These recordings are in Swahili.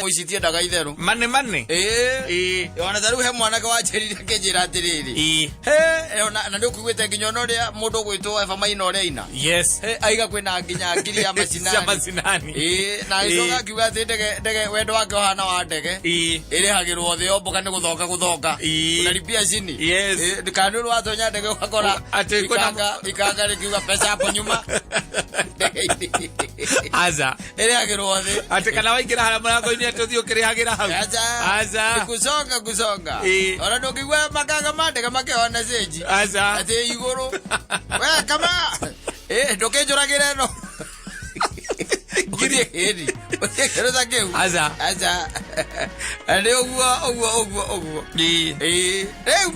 Muicitie ndaga itheru Manne ona tharu he mwanake wacherire kenjira atiriri na ndio kuigwete nginya onoria mundu gwitwo eba maina oria ina aiga kwina nginya ngiri ya macinani na icoka kiuga ati ndege wendo wake ohana wa ndege iri hagirwo thio mboka ni guthoka unalipia chini kanuni watonya ndege ukakora ikanga rikiuga pesa hapo nyuma aza iri hagirwo thi ati kana waikira hala mlango ini atothio kirihagira hau aza kusonga ora ndokigwa makanga mandega makeona seji ati iguru we kama ndokenjuragire no ngiri heri kero zakeu aza ande ogwo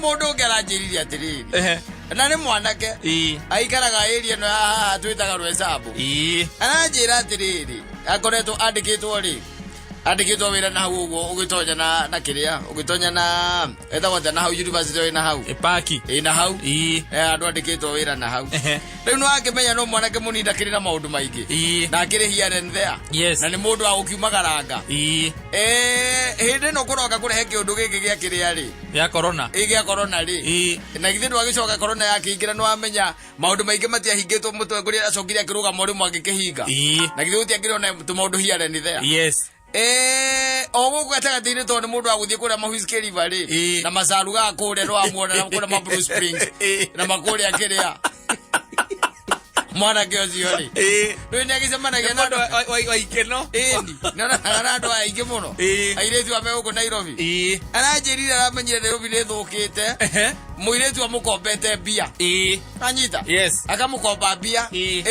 mundu ngeranjiriria atiriri na ni mwanake aikaraga area no haha twitaga rwesabu ananjira atiriri akoretwo andikitwo wira na hau uguo ugitonya na kiria ugitonya na etagwo na hau university na hau epaki na hau andu andikitwo wira na hau riu no akimenya no mwanake muninda kiri na maundu maingi na kiri here and there na ni mundu wa gukiumagaranga hindi no kuroka kurehe kiundu giki gia kiria ri ya corona ri na githe ndwa gicoka corona yakiingira no amenya maundu maingi matiahingitwo mutwe kuria acokire akiruga morimu agikihinga na githe utiangirona tumaundu here and there ogo gatagatini to ni mundu aguthie kuria mahuiske river ri na masaru ga kuria no amuona na kuria ma Blue Springs na makuria kiria mwana kiocio ri ndo ni agisema gena wa ikeno na ndo aingi muno airetu ame uko Nairobi aranjirira aramenyire Nairobi ni thukite muiretu amukombete bia anyita akamukomba bia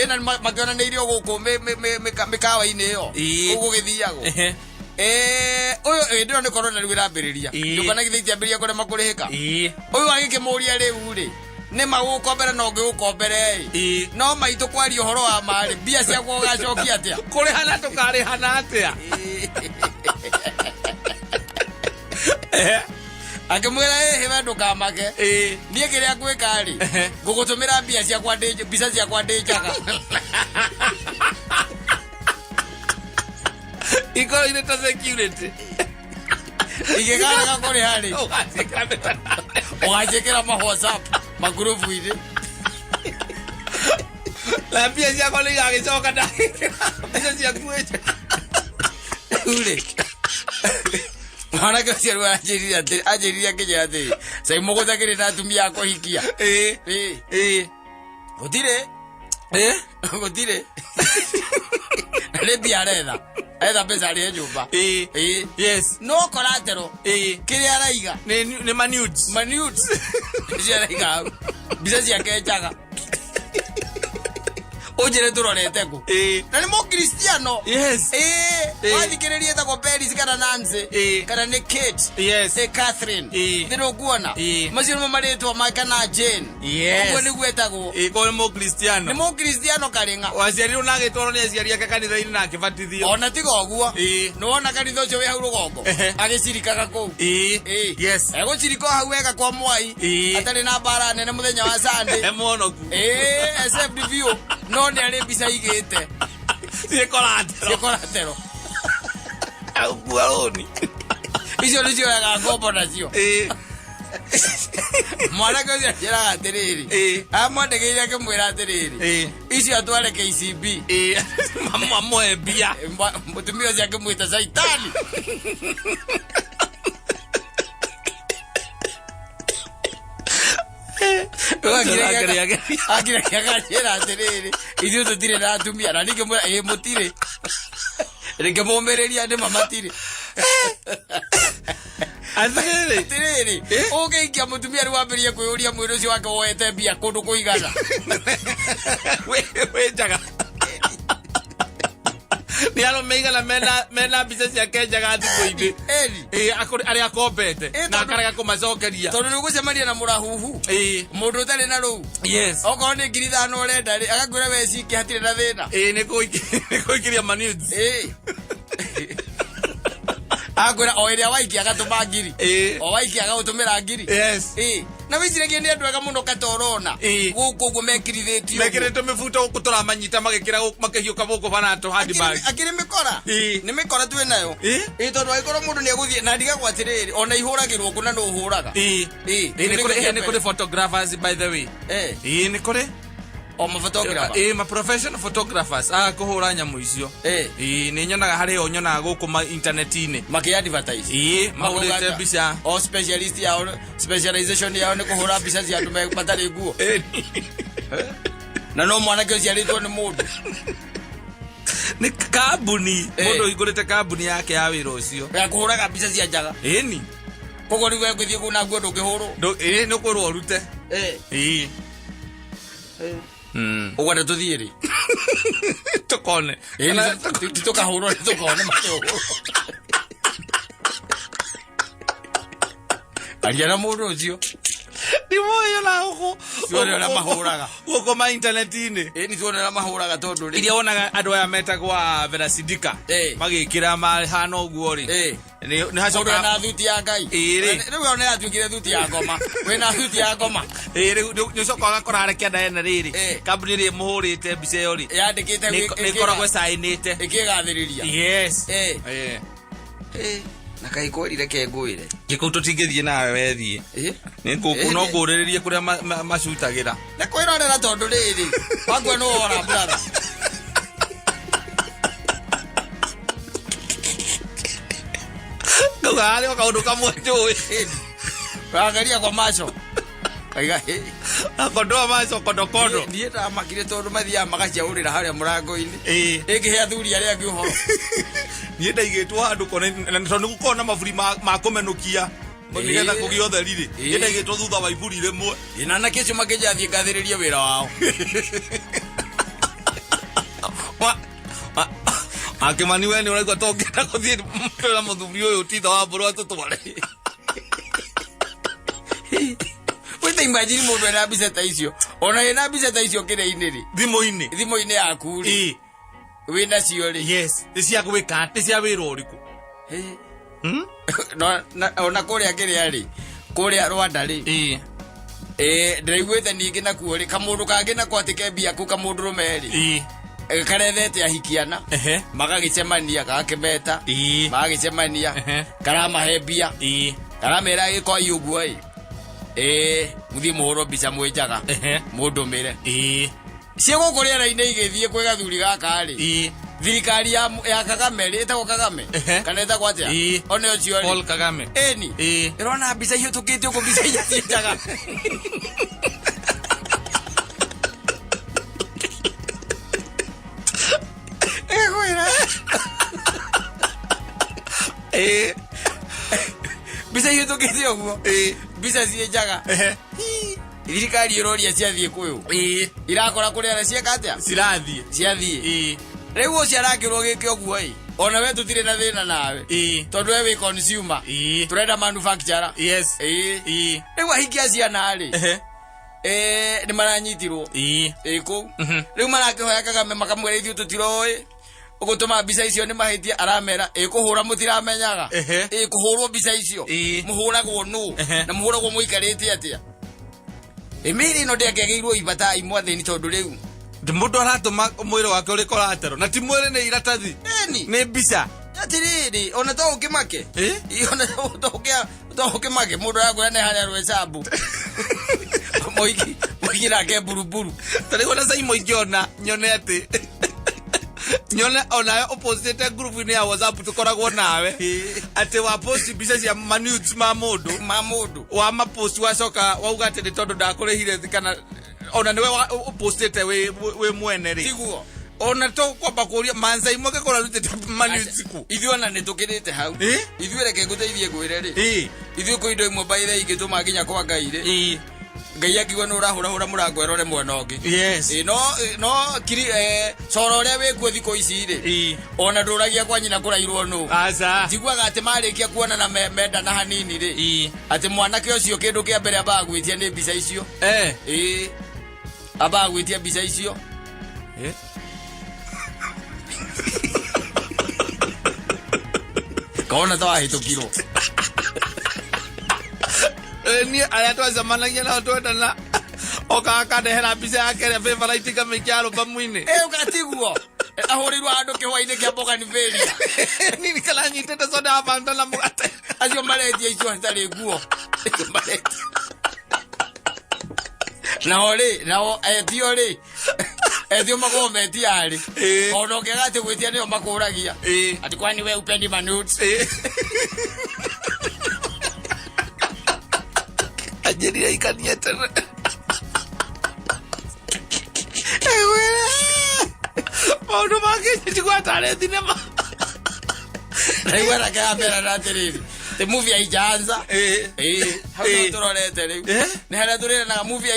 na makiona ni irio guku mikawa-ini iyo ugu githiago uyu ndiro ni corona riu irambiriria ndukana githiti ambiria kuria makurihika uyu agikimuria riu ri ni magukombera no ngigukombere no maitu kwaria uhoro wa mari bia cia gugacokia atia kurihana tukarihana atia akimwira hiwe ndukamake nie kiria gwika ri ngugutumira bia cia kwandija bisa cia kwandijaga iko ile ta security igekara kuri hari ogachekera ma WhatsApp magrupu ire la bia cia kwa liga gicoka da bisa cia kwecha ule mwanake ucio ajiriria kinya ati sai muguthagire na atumia akuhikia gutire le biaretha etha pesa ri nyumba no koratero kiria araiga ni manudes cia araiga bisa cia kejaga ojere turorete ku na ni mo Cristiano wathikiririe ta ko Paris kana Nancy kana ni Kate Catherine ndiro kuona macio no maretwa makana Jane ugo ni gwetagwo ko ni mo Cristiano karinga waciari una gitoro ni aciari ake kanitha-ini na akibatithio ona tiga uguo no wona kanitha ucio wi hau rugongo agicirikaga ku egocirika hau wega kwa mwai atari na bara nene muthenya wa Sunday emonoku SFDV no ni ari bisa igite collateral au buaroni icio nicio wega ngombo nacio mwanake ucio aciraga atiriri amwandikiire akimwira atiriri icio atware KCB mamoe bia mutumia ucio akimwita caitani akira kiagacira atiriri ithuĩ tũtirĩ na atumia na ningĩ mwĩra mũtirĩ rĩngĩ mũmĩrĩria nĩ mamatire atiriri ũgĩikia mũtumia rĩu wambĩrĩrie kwĩyũria mwĩrĩ ũcio wake woete mbia kũndũ kũigana wĩnjaga ni alo meigana mena bisa cia kenjaga thikũ-inĩ aria akombete na akarega kũmacokeria tondũ nĩ ũgũcemania na mũrahuhu mũndũ ũtarĩ na rũu okorwo nĩ 5,000 ũrenda rĩ agakwĩra we ciike hatirĩ na thĩna nĩ kũikiria manudes akwĩra o ĩrĩa waikia agatũma ngiri o waikia agagũtũmĩra ngiri na wicire ngi ni andu ega muno katorona guku gu mekirithetio mekirete mifuto gutura manyita magikira makihiuka guku bana to handbag akiri mikora ni mikora twi nayo tondu agikora mundu ni aguthie na ndiga gwatiriri ona ihuragirwo kuna no uhuraga ni kuri photographers by the way ni kuri o ma photographer ma professional photographers kuhura nyamu icio ni nyonaga hari o nyonaga guku ma internet-ini maki advertise mahurite bica o specialist yao specialization yao ni kuhura bica cia andu matari nguo na no mwana kio ciaritwo ni mundu ni kambuni mundu igurite kambuni yake ya wira ucio ya kuhuraga bica cia njaga ni kogo ni we kuthie kuna nguo ndungihurwo ni kurwo rute ugwada tuthiiri tukone tukahurwo tukone mato ariana mundu ucio ni moyo na uko tuone na mahuraga uko ma internet-ini ni tuone na mahuraga tondu ri iria onaga andu aya metagwa Vera Sidika magikira mahana uguo ri ni hacoka na thuti ya ngai riu ona atuikire thuti ya ngoma we na thuti ya ngoma riu ni coka agakora arekia ndaena riri kambuni ri muhurite mbica iyo ri yandikite ni koragwe sainite ikigathiriria yes na kai kwirire ke ngwire giko tutingithie nawe wethie ni nguku no nguriririe kuria macutagira ne kwirorera tondu riri wagwe no ora brother ngari wakaundu kamwe njui angalia kwa macho aiga akondoa macho kodokodo ndieta makire tondu mathia magaciaurira haria murango-ini ikihe athuri aria angi uhoro ni ndaigitwo handu kone na tondu gukona maburi ma kumenukia nigetha kugia utheri ri ni ndaigitwo thutha wa iburi rimwe inana kicio makijathie gathiririe wira wao akimani we ni uraigwa tongera kuthie na muthuri uyu titha wa mburu atutware wita imagine mundu ena mbica ta icio ona ena mbica ta icio kire-ini ri thimo-ini yaku ri wina cio ri yes ni cia gwika ni cia wira uriku ona kuria kiria ri kuria Rwanda ri ndiraiguite ningi nakuo ri kamundu kangi nako atikembia ku kamundu rumeri karethete ahikiana magagicemania gakimeta magagicemania karamahe mbia karamera giko yuguo muthie muhuro mbica mwenjaga mundumire ciego kuria raine igithie kwi gathuri gaka ri thirikari ya Kagame ri etagwo Kagame kana etagwo atia one ucio ri Paul Kagame irona mbica hiyo tukite uko mbica hiyo cienjaga mbica hiyo tukite uguo mbica cienjaga thirikari iroria ciathie kuyu irakora kuria ara cieka atia ciathie riu ucio arakirwo gike uguo ona we tutire na thina nawe tondu we wi consumer turenda manufacturer riu ahikia ciana ri ni maranyitirwo ku riu marakihoya Kagame makamwira ithuĩ tutiroi ugutuma mbica icio ni mahitia aramera kuhura mutiramenyaga kuhurwo mbica icio muhuragwo nu na muhuragwo muikarite atia emiri no ndiagegeirwo ibata imwatheni tondu riu mundu aratuma mwiri wake uri koratero na ti mwiri ni iratathi ni mbica atiriri ona to ukimake ona to ukimake mundu yakura ne haria rwecabu moigi rake buruburu tari ona sai moigi ona nyone ati nyone ona opposite group ni ya WhatsApp tukoragwo nawe ati wa post mbica cia manudes ma mundu wa ma post wacoka wauga ati tondu ndakurehire kana ona niwe postete we mwene ri tiguo ona to kwamba kuria manza imoke kora rutete manudes ku ithu ona nitukirite hau ithu reke nguteithie gwire ri ithu ko indo imwe baire igituma nginya kwa ngai ri ngai akiwa no urahura murango erore mwena ungi no kiri coro ria wikuo thiko ici ri ona nduragia kwa nyina kurairwo no njiguaga ati marikia kuona na menda na hanini ri ati mwanake ucio kindu kia mbere abagwitia ni mbica icio abagwitia mbica icio kaona tawa hitukirwo ni ayatwa zamana ngena otwenda na okaka ndehera mbica yake ya favorite kama ikialo pamuine ukatiguo ahorirwa andu kihoine kia boga ni veri nini kala nyitete soda abanda na mugate acio maretia icio ntari nguo maretia nao etio magometi ari ono kegate gwitia nio makuragia ati kwani we upendi manuts ajeri ikania tena ono mage chigwatare dinema naiwera kamera natiriri the movie aijanza hapo turorete riu ni haria turire na movie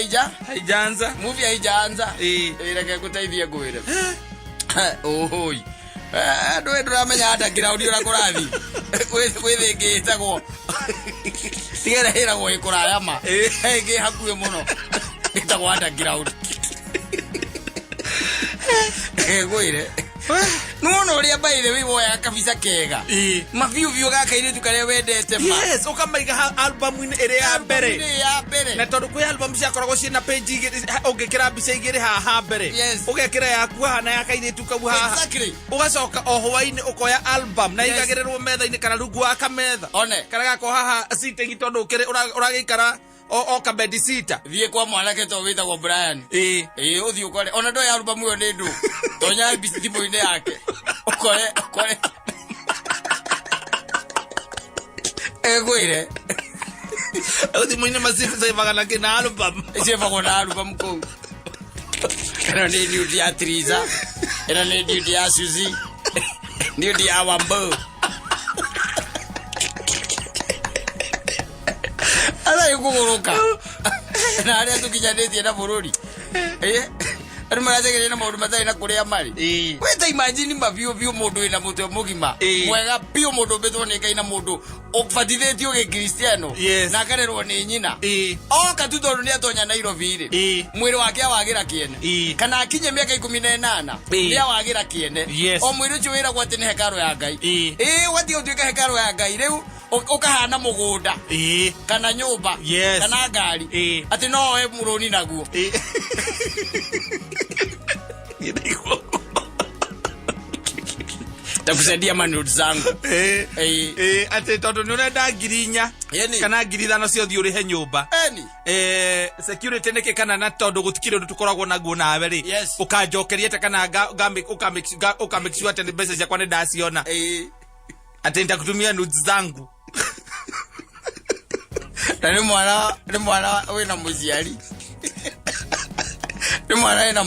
aijanza reke guteithie ngwire oi ndwe nduramenya anda ground ura kurathi gwithingitagwo tigere hiragwo ikurayama ngi hakuhe muno itagwo anda ground gwire nuno uria baire wiwoya kabisa kega maviu gakaire tukare wendete ma yes ukamaiga album ire ya mbere na tondu kwi album cia koragwo ciina page igiri ungikira mbica igiri haha mbere ugekira yaku hana yakaire tukau haha ugacoka ohowaini ukoya album na igagirirwo metha-ini kana rungu wa kametha one kana gako haha sitting tondu ukire uragikara o kabedi sita thie kwa mwanake to witagwo Brian uthi ukore ona ndo ya album yo ni ndu tonya bisitibo ine yake ukore gwire uthi muine masifu sai bagana kina album isifa na album ko era ni new dia Triza era ni new dia Suzy new dia Wambo ala yukuruka na aria tukijanetie na bururi ari marategere na maundu matai na kuria mari weta imagine mavio mundu ina mutwe mugima mwega pio mundu betwo ni kaina mundu ofatithitio ge Cristiano na karerwo ni nyina oka tutoru ni atonya Nairobi ri mwiri wake awagira kiene kana akinye miaka 18 ni awagira kiene o mwiri ucio wira gwate ni hekaro ya Ngai wati utwika hekaro ya Ngai riu ukahana mugunda kana nyumba kana ngari ati no we muroni naguo takusaidia manuds zangu ati tondu ni urenda ngirinya kana ngirithano cio thi urihe nyumba security niki kana na tondu gutikire undu tukoragwo naguo nawe ri ukanjokeria te kana ukamake sure ati mbeca ciakwa ni ndaciona ati ndakutumia nudes zangu ni mwana wina muciari ni mwana ina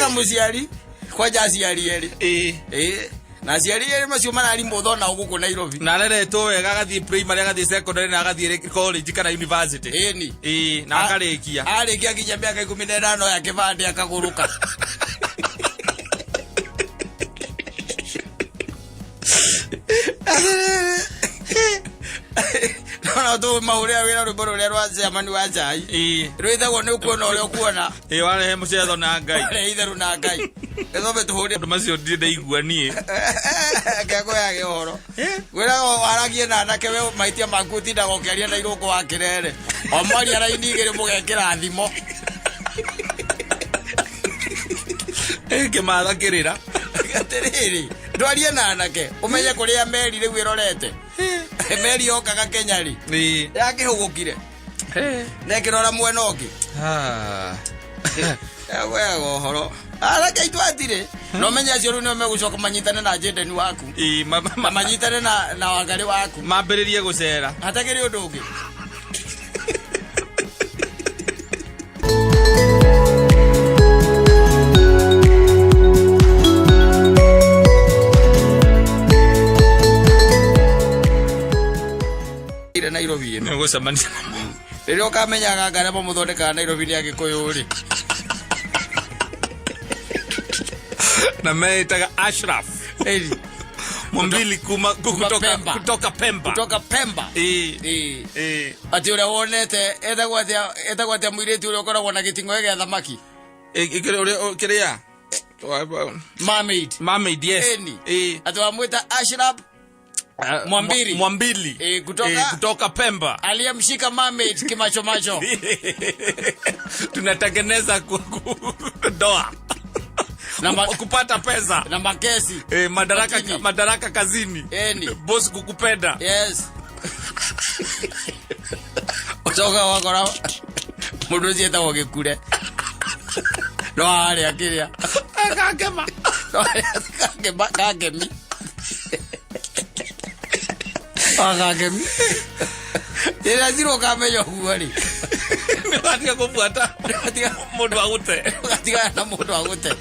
muciari kwa jaciari eri na ciari eri macio marari muthona uguku Nairobi na reretwo wega gathie primary gathie secondary na gathie college kana university na akarikia nginya miaka 15 ya kibande akaguruka na to mauria wira ruboro ria rwaze amani wa jai rwithagwo ni ukuona uria ukuona warehe mucetho na Ngai ware itheru na Ngai ethobe tuhuria macio ndinde iguanie kego ya gihoro wira waragie na nake we maitia makuti ndago kiaria na iruko wa kirere o mwari araini igiri mugekira thimo kimatha kirira atiriri ndwarie na nake umenye kuria meri riu irorete meri okaga Kenya ri yakihugukire nekirora mwena ungi yawe gohoro arake itwatire no menya acio ru no megucoka manyitane na jendeni waku manyitane na wangari waku mambiririe gucera hatakiri undu ungi Nairobi no gucemania ririo kamenya ngara muthondeka Nairobi ni agikuyu ri na meitaga Ashraf Mumbili kutoka Pemba ati uria wonete etagwo atia mwiritu uria ukoragwo na gitingo gia thamaki kiria Mermaid yes ati wamwita Ashraf Mwambili. Kutoka Pemba. Aliyemshika mermaid kimacho macho. Tunatengeneza doa. Kupata pesa. Na makesi. Madaraka kazini. Boss kukupenda. Yes. Otoka wakora. Mudozi eta wagekure. No hali akiria. Akagema. Kagemi. Akagemi. Ila zero kameyo huari. Katika kufuata. Katika mundu agute. Katika na mundu agute.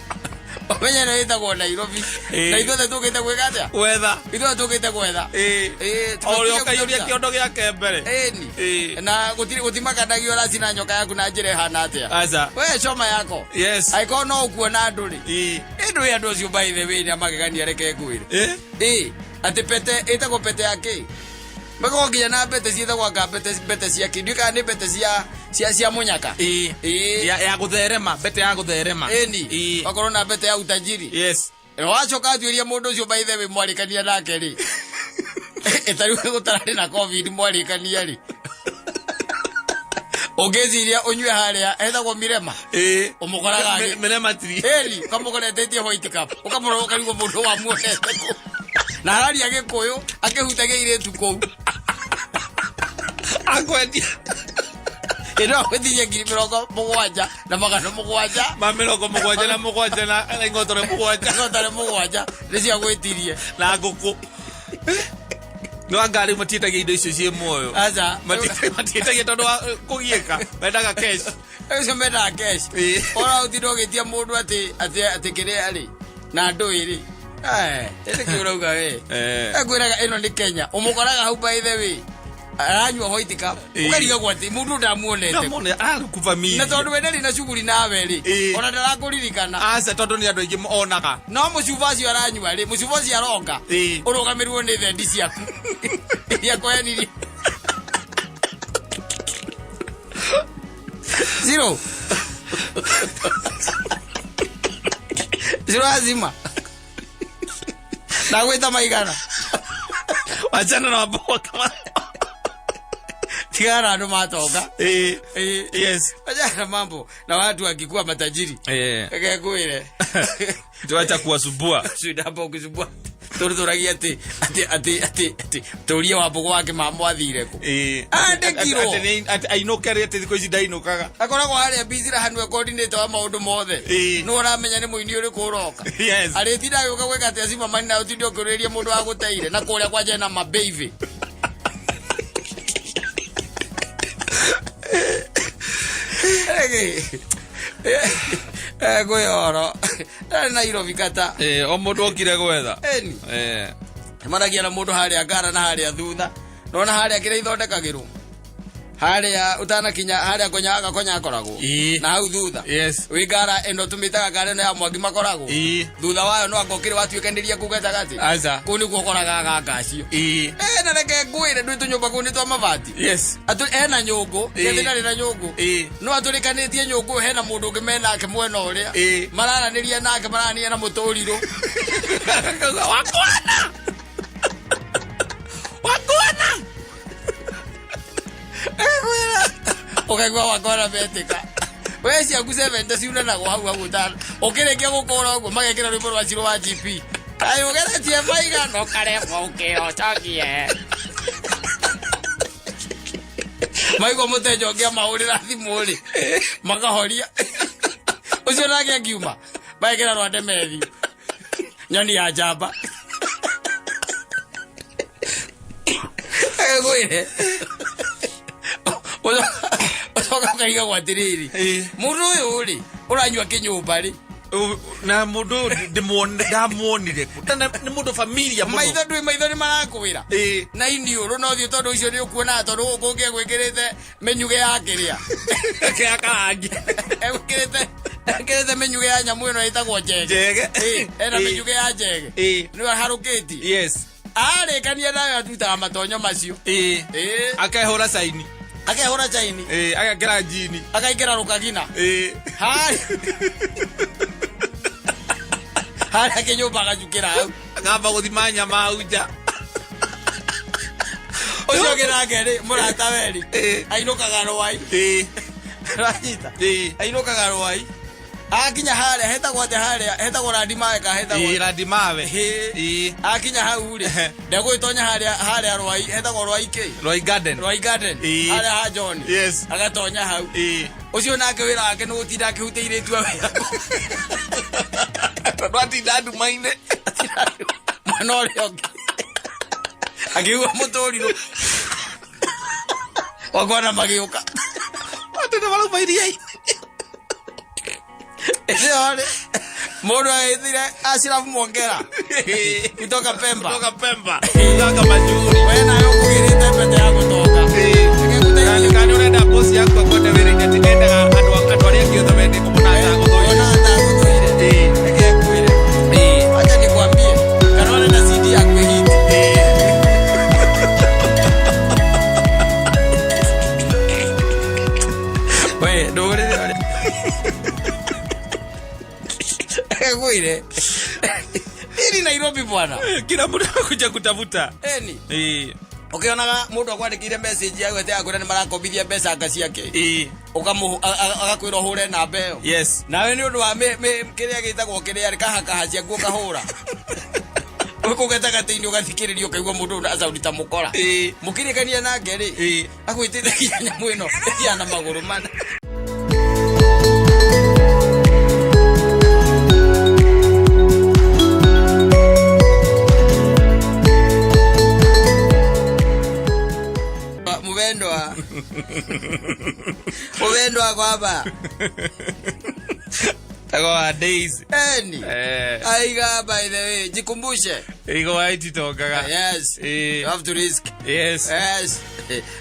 Omenya na ita kwa Nairobi. Na ithuothe tukite gwikatia. Wetha. Ithuothe tukite gwetha. Orio kayuria kiondo giake mbere. Na gutimakanagia raci na nyoka yaku na njire hana atia. Aza. We choma yako. Yes. Aiko no kuona nduri. Ndu ya ndocio by the way na magegania reke ngwire. Ati pete ita pete yake. Bako nginya na pete ciitha kwa pete cia kinduka ni pete cia munyaka. Ya gutherema, pete ya gutherema. Bakoro na pete ya utajiri. Yes. Wachoka atuiria mundu ucio by the way mwarikania nake ri. Etari gutarari na covid mwarikania ri. Ogeziria onywe haria etagwo Mirema. Umukoraga Mirema tri. Kamukoretetie white cup. Ukamura ukarigo mundu wa muonete ku. Na harari agikuyu akihutagia iretu kou. Akwedia. Ino kwethiye ngiri 70 na magana 7. Ma 70 na 7 na ingotore 7. Ingotore 7 rĩcia gwĩtirie na ngũkũ. No angari matitagia indo icio cie muoyo. Aza matitagia tondu wa kugieka. Mendaga cash. Ezo mendaga cash. Ora utiro getia mundu ati kire ari na nduiri. Ete kiurauga we. Ekwiraga ino ni Kenya. Umukoraga hau by the way. Aranywa white cup. Ukariga gwati mundu ndamuonete. Ndamone kuvamia. Na tondu weneli na shughuli nawe ri. Ona ndarakuririkana. Asa tondu ni andu aingi onaga. No mucuvaci aranywa ri. Mucuvaci aronga. Urugamirwo ni thendi ciaku. Ya kweniri. Zero azima. Ndagwita maigana. Wachana na waboa kama tigara ndo matoka. Yes. Wachana mambo na watu wakikuwa matajiri. Ekekuire. Tuacha kuwasubua. Sudapo kusubua. Toruragia ati toria wabogo wake mambo athireko. Kiro. Ati ainokere ati thiko ici ndainokaga. Akoragwo haria bizira hanwe coordinator wa maundu mothe. No uramenya ni muini uri kuroka. Yes. Aretira yoka gweka ati azima mani na utindio kureria mundu wa guteire na kuria kwa jena mabeive. Goyoro. Nairobi kata. O mundu okire gwetha. Maragia na mundu haria ngara na haria thutha. Nona haria kire ithondekagirwo. Haria utanakinya haria konya akoragwo. Na hau thutha. Yes. Wi ngara eno tumitaga ngara no ya mwangi makoragwo. Thutha wayo no angokire watuikandiria kugeta gati. Aza. Kuni gukoraga gacio. Na reke ngwire ndu tunyumba kuni twa mabati. Yes. Atu ena nyungu, kethina ri na nyungu. No aturikanĩtie nyungu hena mundu ngimena ake mwena uria. Mararaniria nake marania na muturiro. Wakwana. Ukagwa wakora betika. Wewe si akuse vende si unana kwa hau utana. Ukirekia gukora ugo magekira rwimbo rwa Chiro wa GP. Ayo gera tie maiga no kare ukeo chakie. Maigo mutejo ngia maurira thimuri. Magahoria. Ucio nake akiuma. Magekira rwa Ndemethi. Nyoni ya jamba. Gwire. Otoka kaiga gwatiriri. Mundu uyu ri uranywa kinyumba ri. Na mundu ndamuonire ku. Ni mundu familia muno. Maitho ni marakwira. Na indio ro no thio tondu icio ni ukuona tondu gukungia gwikirite menyuge ya kiria. Kia karangi. Ekirite menyuge ya nyamu ino itagwo njege. Ena menyuge ya njege. Ni harukiti. Yes. Kania nawe atuitaga matonyo macio. Akehura saini. Akehura chaini. Agakira jini. Akaikira rukagina. Hai. Hari kinyumba gajukira hau. Ngamba guthimanya mauja. Ocio kirageri murata weri. Ainukaga rwai. Ranyita. Ainukaga rwai. Akinya haria hetagwo ate haria hetagwo Randimawe ka hetagwo Randimawe. Akinya hau ri ndegwitonya haria rwai hetagwo Rwai K. Rwai Garden. Haria ha John. Yes. Agatonya hau. Ucio nake wira wake no gutinda akihutĩire tu wira. Twatinda ndumaine. Mwana ũrĩa ũngĩ akiuga mũtũrirũ wakwana magĩũka watenda marauma iria-inĩ. Ĩyo rĩ mũndũ agĩthire Ashrafu Mwongera kutoka Pemba Kutoka Majuri. we nayo ũkũgĩrĩte pete ya gũtonga Kani ũrenda bosi yako akwende wĩra-inĩ atĩ endaga andũ arĩa angĩ othe mende kũmũna atagũthũire. Acha nikwambie kana ũrenda CD ya kwĩhiti we ndũgũrĩre Kwire. Ili Nairobi bwana. Kila mtu anakuja kutafuta. Eni. Ukionaga mundu akwandikire message yawe ate agura ni marakobithia mbeca ngasi yake. Ukamu agakwira hure na mbeo. Yes. Nawe ni undu wa kiria gitagwo kiria ri kahakahacia guo kahura. Ukugeta gatini ugathikiririo kaigwa mundu azaudita mukora. Mukirikania nake ri. Agwitithagia nyamu ino yana maguru mana. Muvendwa kwaba Tagoa days. Eni. Aiga by the way, jikumbushe. Igo waiti togaga. Yes. You have to risk. Yes.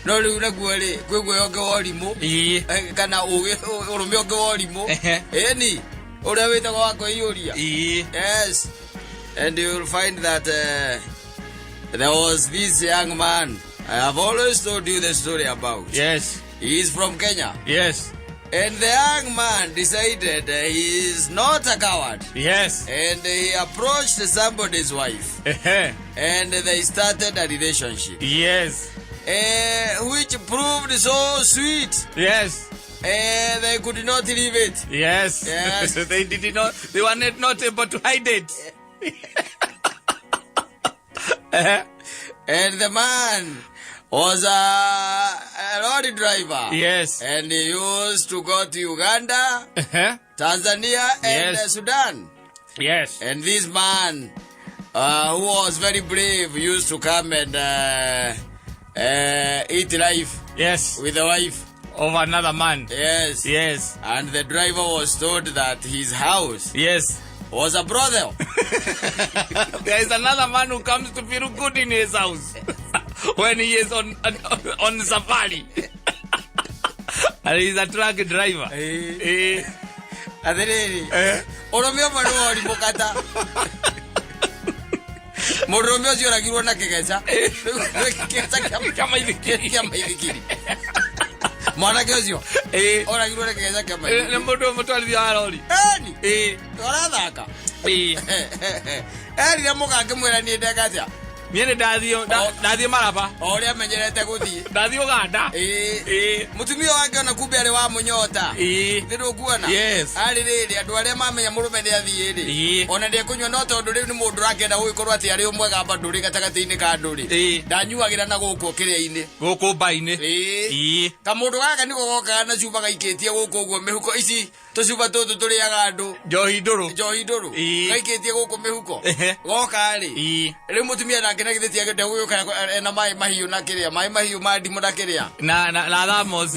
No luna gwele, kwegwe yoke wolimu. Kana urume yoke wolimu. Eni. Ura wita wako iyuria. Yes. And you will find that there was this young man I have always told you the story about. Yes. He is from Kenya. Yes. And the young man decided he is not a coward. Yes. And he approached somebody's wife. And they started a relationship. Yes. Which proved so sweet. Yes. They could not leave it. Yes. Yes. They did not. They were not able to hide it. And the man was a lorry driver. Yes. And he used to go to Uganda, Tanzania, and Sudan. Yes. And this man, who was very brave, used to come and eat life. Yes. With the wife of another man. Yes. Yes. And the driver was told that his house. Yes. Was a brothel. There is another man who comes to feel good in his house when he is on safari. And he's a truck driver. Adereri. Oromio manu ori mukata. Moromio zio ragirwa na kegeza. Kegeza kama idikiri. Mwana kezio. Ora girwa na kegeza kama idikiri. Ne moto alivyo arori. Eni. Ora thaka. Eri muka ngimwira ni ndekatia. Miene ndathio maraba. Oria menyerete guthii. Ndathio Uganda. Mutumia wake ona kumbe ari wa munyota. Ndiru kuona. Yes. Ari riri andu aria mamenya murume ni athii ri. Ona ndi kunywa no tondu riu ni mundu rakenda guikorwo ati ari umwega banduri gatagati-ini ka nduri. Ndanyuagira na guku kiria-ini. Guku mba-ini. Kamundu gaka niko gokaga na cuba gaikitie guku uguo mihuko ici tucuba tutu turiaga andu. Njohi nduru. Gaikitie guku mihuko. Goka ri. Riu mutumia nake na githiti age ndeguyuka na mai mahiu na kiria. Mai mahiu ma ndimu na kiria. Na thamos.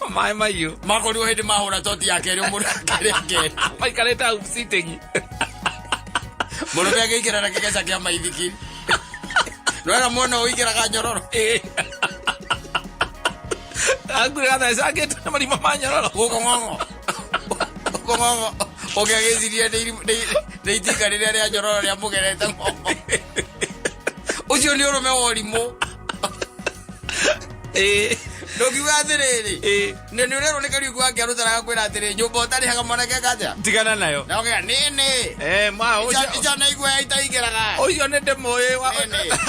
Mai mahiu. Makori hindi mahura toti yake ri mundu kiria ke. Maikareta sitting. Murume agikira na kigeza kia maithikiri. Rwera mwana uigiraga nyororo. Agura da sageta na marima manyororo. Gukongongo. Ogageciria ndeitiga riria ria nyororo ria mugerete ng'ongo. Ucio ni urume wa urimu. Ndokiuga atiriri nene urero ni kariu kwa kiaru taraga kwira atiri nyumba utari haga mwana ke kaja tigana nayo na oke nene ma ucio ica na igwe itaigeraga ucio ne demoe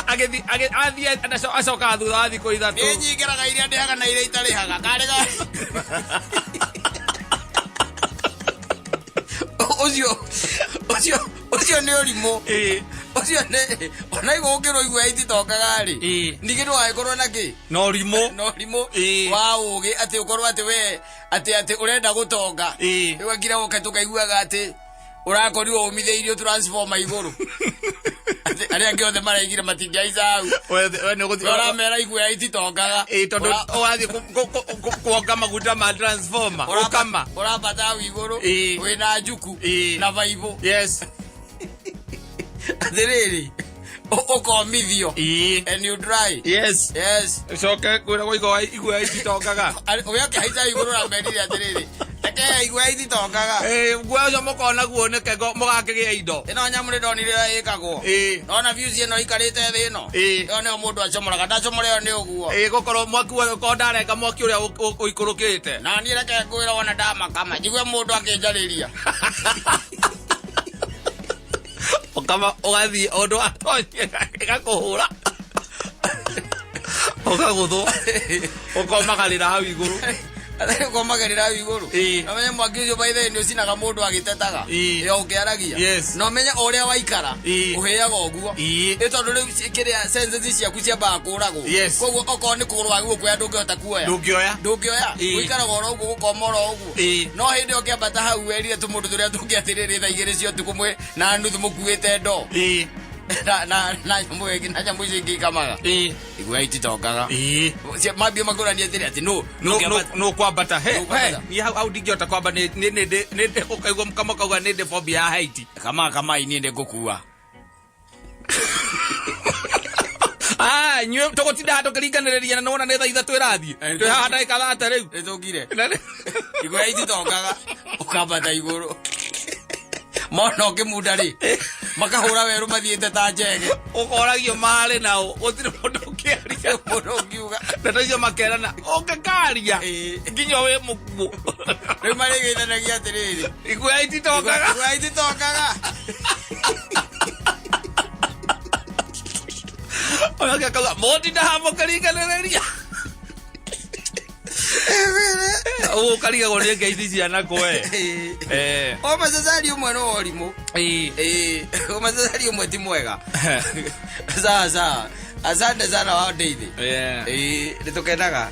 agethi athie asoka thutha athi ko ithatu ni nyingeraga iria ndihaga na iria itari haga karega ucio ni urimo ucio ne ona igukiro igwe ititokaga ri ndigiro aikorwo na ki no rimo wa ugi ati ukorwo ati we ati urenda gutonga iwe ngira guketuka iguaga ati urakorirwo umitheirio transformer iguru ari angi othe maraigire matingiaica au we ne guthi uramera igwe ititongaga tondu wathi kuonga maguta ma transformer ukama urabata au iguru wina njuku na vaibo yes atiriri ukomithio and you dry yes coke kwira goigo igwe ititongaga uya kihaita iguru na merire atiriri eke igwe ititongaga gwe ucio mukona guoneke mugakigia indo ino nyamuri ndonire ikagwo ona views ino ikarite thi ino yo ne mundu acomoraga ndacomoreo ni uguo gukorwo mwaki wa ko ndareka mwaki uria uikurukite na ni reke ngwira wona ndamakama jigwe mundu akinjariria okama ogathi ondo atonye gakuhura okagutho okomagarira hau iguru atari komagarira hau iguru no menye mwaki ucio baithe ni ucinaga mundu agitetaga yo ukiaragia no menye uria waikara uheaga uguo itondu riu kiria senses ciaku ciambaga kuragwo koguo okorwo ni kurwa gukuya ndungihota kuoya ndungioya uikara goro uguo gukomora uguo no hindi ukiambata hau werire tumundu turia tungiatiriri thaa igiri cio tukumwe na nuthu mukuite ndo na nyamu icio ingĩ ikamaga igwe ititongaga mambia magũrania atĩrĩ atĩ no kwambata ni hau ndingĩhota kwamba nĩ ũkaigua mkama kauga nĩ phobia ya height kamai niĩ nĩ ngũkua nyue tũgũtinda haha tũkĩringanĩrĩria na nĩwona nĩ thaa ithatũ ĩrathiĩ twĩ haha ndagĩka 30 rĩu nĩtũkire igwe ititongaga ũkambata igũrũ mona ukimunda ri makahura weru mathiete ta njege ukoragio mare nao gutire mundu ukiaria mundu ukiuga ndataicio makerana ongekaria nginya we mukuo riu marigithanagia atiriri igwe ititongaga oya kauga motinda hamo karinganĩrĩria ukariga nĩ ngeithi ciana kwe o macacari umwe no orimu o macacari umwe ti mwega sasa asante sana wa ndeithi nitukenaga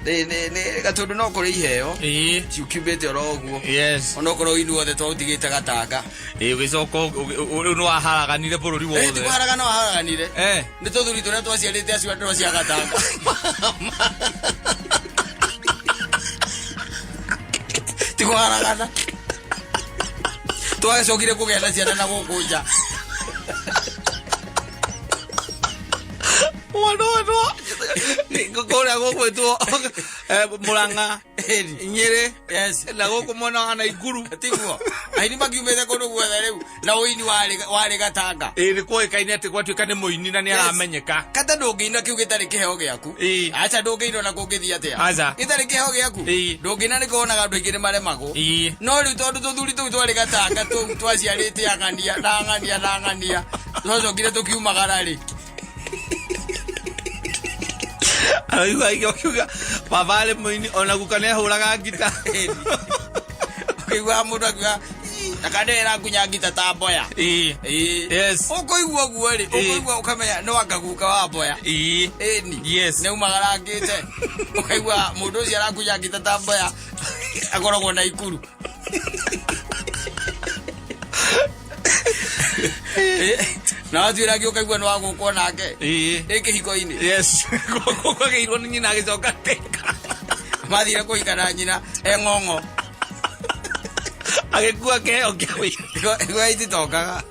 ni gatundu no kuri iheo ciukiumite oro uguo ona okorwo inu othe twautigite gatanga gicoko riu no waharaganire bururi wothe tikwaraga no waharaganire ni tuthuri turia twaciarite acio andũ cia gatanga tikwaragana twacokire kugenda ciana na gukunja wano kuria gugwitwo Murang'a Nyeri na guku mwena na Iguru tiguo aini makiumite kundu guothe riu na uini wari gatanga ni kuikaine ati gwatuika ni muini na ni aramenyeka kata ndungiina kiu gitari kiheo giaku acha ndungiina na kungithia atia gitari kiheo giaku ndungiina ni kuonaga andu aingi ni maremagwo no riu tondu tuthuri tuu twari gatanga tuu twaciarite ang'ania twacokire tukiumagara ri kiuga pavale muini ona gukane huraga ngita kiuga mundu akiuga akadera kunya ngita ta boya ukoigua guo ri ukoigua ukamenya no akaguka wa boya ni ne umagara ngite ukaigua mundu ucio arakunya ngita ta boya akoragwo na ikuru na atwira gyo kaigua no agukwo nake ikihiko-ini kwa geirwo ni nyina agicoka teka mathire kuikana nyina ng'ong'o agikua keheo kia wi igwa ititongaga